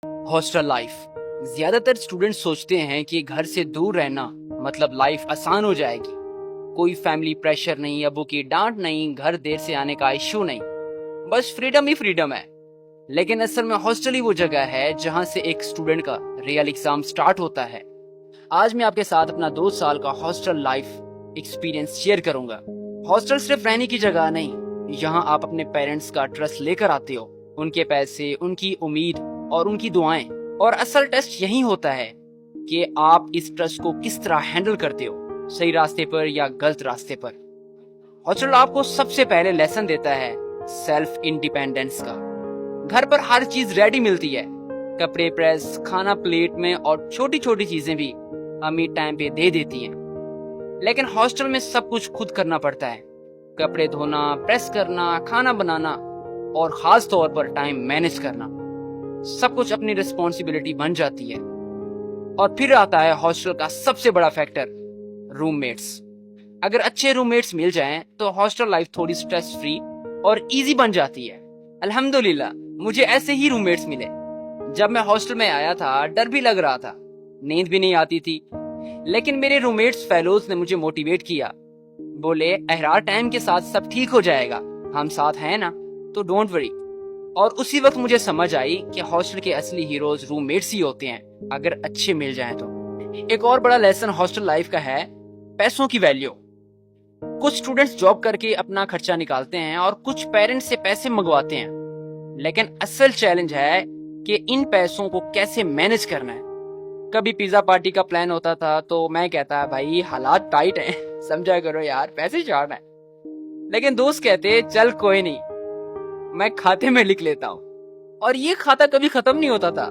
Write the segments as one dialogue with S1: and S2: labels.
S1: Hostel life. ज्यादातर student सोचते हैं कि घर से दूर रहना मतलब लाइफ आसान हो जाएगी, कोई फैमिली प्रेशर नहीं, अबू की डांट नहीं, घर देर से आने का इश्यू नहीं, बस फ्रीडम ही फ्रीडम है। लेकिन असल में हॉस्टल ही वो जगह है जहां से एक स्टूडेंट का रियल एग्जाम स्टार्ट होता है। आज मैं आपके साथ अपना 2 साल का हॉस्टल लाइफ एक्सपीरियंस शेयर करूंगा। हॉस्टल सिर्फ रहने की जगह नहीं, यहाँ आप अपने पेरेंट्स का ट्रस्ट लेकर आते हो, उनके पैसे, उनकी उम्मीद और उनकी दुआएं। और असल टेस्ट यही होता है कि आप इस ट्रस्ट को किस तरह हैंडल करते हो, सही रास्ते पर या गलत रास्ते पर। हॉस्टल आपको सबसे पहले लेसन देता है सेल्फ इंडिपेंडेंस का। घर पर हर चीज रेडी मिलती है, कपड़े प्रेस, खाना प्लेट में और छोटी छोटी चीजें भी अम्मी टाइम पे दे देती हैं। लेकिन हॉस्टल में सब कुछ खुद करना पड़ता है, कपड़े धोना, प्रेस करना, खाना बनाना और खास तौर पर टाइम मैनेज करना, सब कुछ अपनी रिस्पॉन्सिबिलिटी बन जाती है। और फिर आता है हॉस्टल का सबसे बड़ा फैक्टर, रूममेट्स। अगर अच्छे रूममेट्स मिल जाएं तो हॉस्टल लाइफ थोड़ी स्ट्रेस फ्री और इजी बन जाती है। अल्हम्दुलिल्लाह मुझे ऐसे ही रूममेट्स मिले। जब मैं हॉस्टल में आया था डर भी लग रहा था, नींद भी नहीं आती थी, लेकिन मेरे रूममेट्स फेलोज ने मुझे मोटिवेट किया। बोले अहरार टाइम के साथ सब ठीक हो जाएगा, हम साथ हैं ना, तो डोंट वरी। और उसी वक्त मुझे समझ आई कि हॉस्टल के असली हीरोज रूममेट्स ही होते हैं, अगर अच्छे मिल जाएं तो। एक और बड़ा लेसन हॉस्टल लाइफ का है पैसों की वैल्यू। कुछ स्टूडेंट्स जॉब करके अपना खर्चा निकालते हैं और कुछ पेरेंट्स से पैसे मंगवाते हैं, लेकिन असल चैलेंज है कि इन पैसों को कैसे मैनेज करना है। कभी पिज्जा पार्टी का प्लान होता था तो मैं कहता भाई हालात टाइट हैं, समझा करो यार, पैसे चाहना है। लेकिन दोस्त कहते चल कोई नहीं, मैं खाते में लिख लेता हूँ। और ये खाता कभी खत्म नहीं होता था।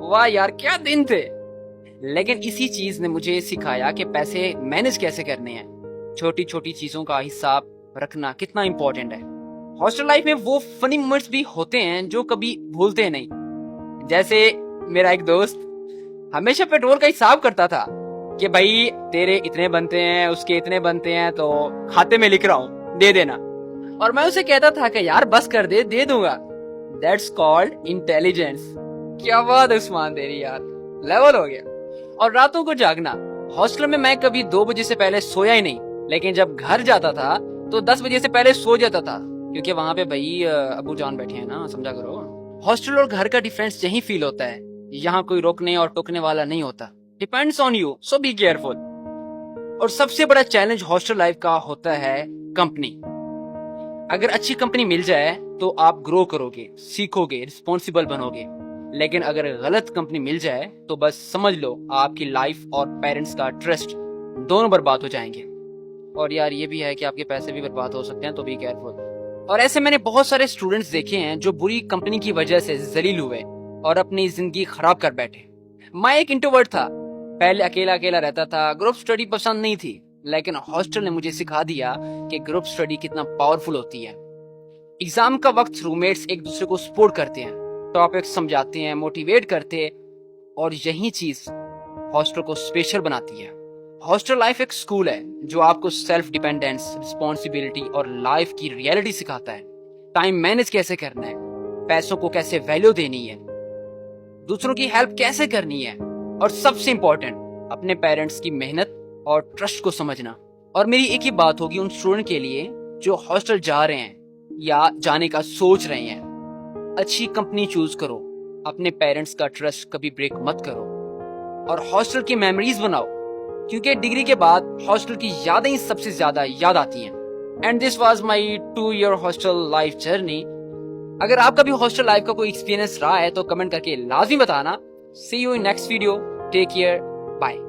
S1: वाह यार क्या दिन थे। लेकिन इसी चीज ने मुझे सिखाया कि पैसे मैनेज कैसे करने हैं, छोटी छोटी चीजों का हिसाब रखना कितना इंपॉर्टेंट है। हॉस्टल लाइफ में वो फनी मोमेंट्स भी होते हैं जो कभी भूलते नहीं। जैसे मेरा एक दोस्त हमेशा पेट्रोल का हिसाब करता था कि भाई तेरे इतने बनते हैं, उसके इतने बनते हैं, तो खाते में लिख रहा हूँ, दे देना। और मैं उसे कहता था कि यार बस कर दे दूंगा। That's called intelligence. क्या बात है उस्मान तेरी यार, लेवल हो गया। और रातों को जागना। हॉस्टल में मैं कभी 2 बजे से पहले सोया ही नहीं, लेकिन जब घर जाता था तो 10 बजे से पहले सो जाता था, क्योंकि वहां पे भाई अबू जान बैठे हैं ना, समझा करो। हॉस्टल और घर का डिफरेंस यही फील होता है, यहाँ कोई रोकने और टोकने वाला नहीं होता। Depends on you, so be careful. और सबसे बड़ा चैलेंज हॉस्टल लाइफ का होता है कंपनी। अगर अच्छी कंपनी मिल जाए तो आप ग्रो करोगे, सीखोगे, रिस्पॉन्सिबल बनोगे। लेकिन अगर गलत कंपनी मिल जाए तो बस समझ लो आपकी लाइफ और पेरेंट्स का ट्रस्ट दोनों बर्बाद हो जाएंगे। और यार ये भी है कि आपके पैसे भी बर्बाद हो सकते हैं, तो बी केयरफुल। और ऐसे मैंने बहुत सारे स्टूडेंट्स देखे हैं जो बुरी कंपनी की वजह से जलील हुए और अपनी जिंदगी खराब कर बैठे। मैं एक इंट्रोवर्ट था, पहले अकेला अकेला रहता था, ग्रुप स्टडी पसंद नहीं थी, लेकिन हॉस्टल ने मुझे सिखा दिया कि ग्रुप स्टडी कितना पावरफुल होती है। एग्जाम का वक्त रूममेट्स एक दूसरे को सपोर्ट करते हैं, टॉपिक्स समझाते हैं, मोटिवेट करते हैं, और यही चीज हॉस्टल को स्पेशल बनाती है। हॉस्टल लाइफ एक स्कूल है जो आपको सेल्फ डिपेंडेंस, रिस्पॉन्सिबिलिटी और लाइफ की रियलिटी सिखाता है। टाइम मैनेज कैसे करना है, पैसों को कैसे वैल्यू देनी है, दूसरों की हेल्प कैसे करनी है, और सबसे इम्पोर्टेंट अपने पेरेंट्स की मेहनत और ट्रस्ट को समझना। और मेरी एक ही बात होगी उन स्टूडेंट के लिए जो हॉस्टल जा रहे हैं या जाने का सोच रहे हैं, अच्छी कंपनी चूज करो, अपने पेरेंट्स का ट्रस्ट कभी ब्रेक मत करो, और हॉस्टल की मेमोरीज बनाओ, क्योंकि डिग्री के बाद हॉस्टल की यादें सबसे ज्यादा याद आती हैं। And this was my 2 year hostel life journey. अगर आपका भी हॉस्टल लाइफ का कोई एक्सपीरियंस रहा है तो कमेंट करके लाजमी बताना। See you in next video, take care, bye.